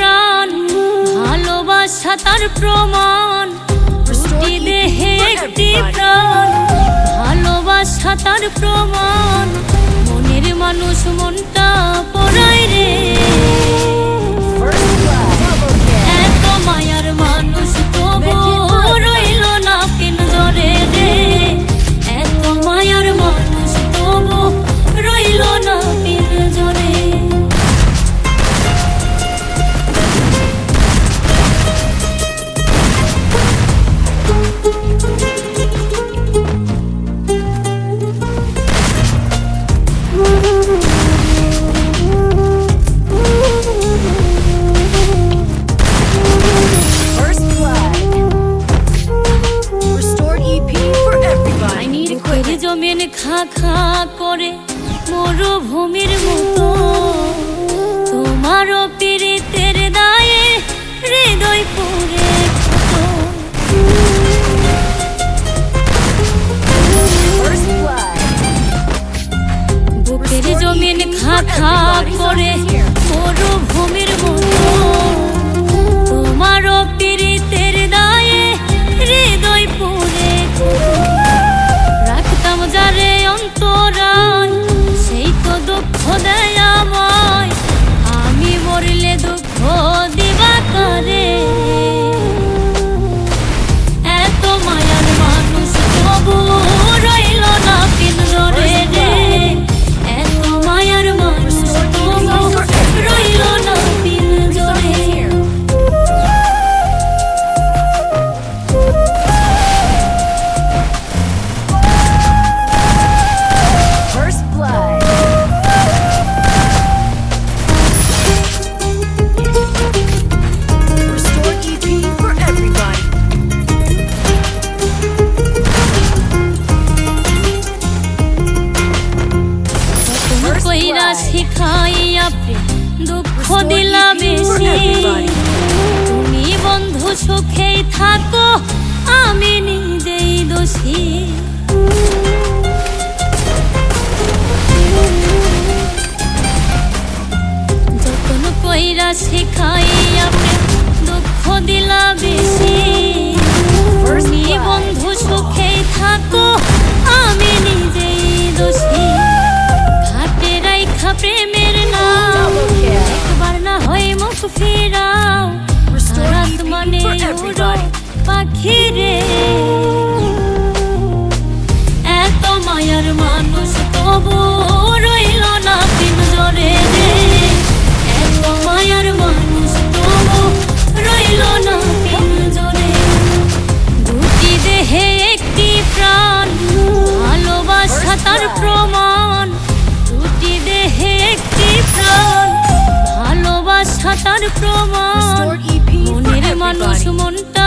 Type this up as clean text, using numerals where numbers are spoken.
প্রাণ, ভালোবাসা তার প্রমাণ। দুটি দেহে একটি প্রাণ, ভালোবাসা তার প্রমাণ। মনের মানুষ মনটা পড়ায় রে, এত মায়ার মানুষ তবু রইল না পিঞ্জরে রে, এত মায়ার মানুষ তবু রইল না পিঞ্জরে। জমিন খা খা করে মরুভূমির মতো, তোমারও পীড়িতের দায়ে হৃদয় পুড়ে বুকের জমিন খা খা করে মরুভূমির মতো, তোমারও পীড়িতের দায়ে হৃদয় পুড়ে যারে অন্তরায়, সেই তো দুঃখ দেয় আমায়। আমি মরলে দুঃখ দিবা কারে, এত মায়ার মানুষ তবু রইল না পিঞ্জরে রে, এত মায়ার মানুষ তবু রইল না পিঞ্জরে। শিখাইয়া দুঃখ দিলা বেশি, তুমি বন্ধু সুখেই থাকো, আমি নিজেই দোষী। যতন কইরা শিখাইয়া দুঃখ দিলা বেশি, তুমি বন্ধু সুখেই থাকো, আমি নিজেই দোষী। প্রেমের নাম একবার না হয় মুখ ফিরাও, রাত মানে উড়ো পাখি রে, এত মায়ার মানুষ তবু রইল না পিঞ্জরে রে, এত মায়ার মানুষ তবু রইল না পিঞ্জরে। দুটি দেহে একটি প্রাণ, ভালোবাসা তার প্রমাণ। দুটি দেহে একটি প্রাণ, ভালোবাসা তার প্রমাণ। মনের মানুষ মনটা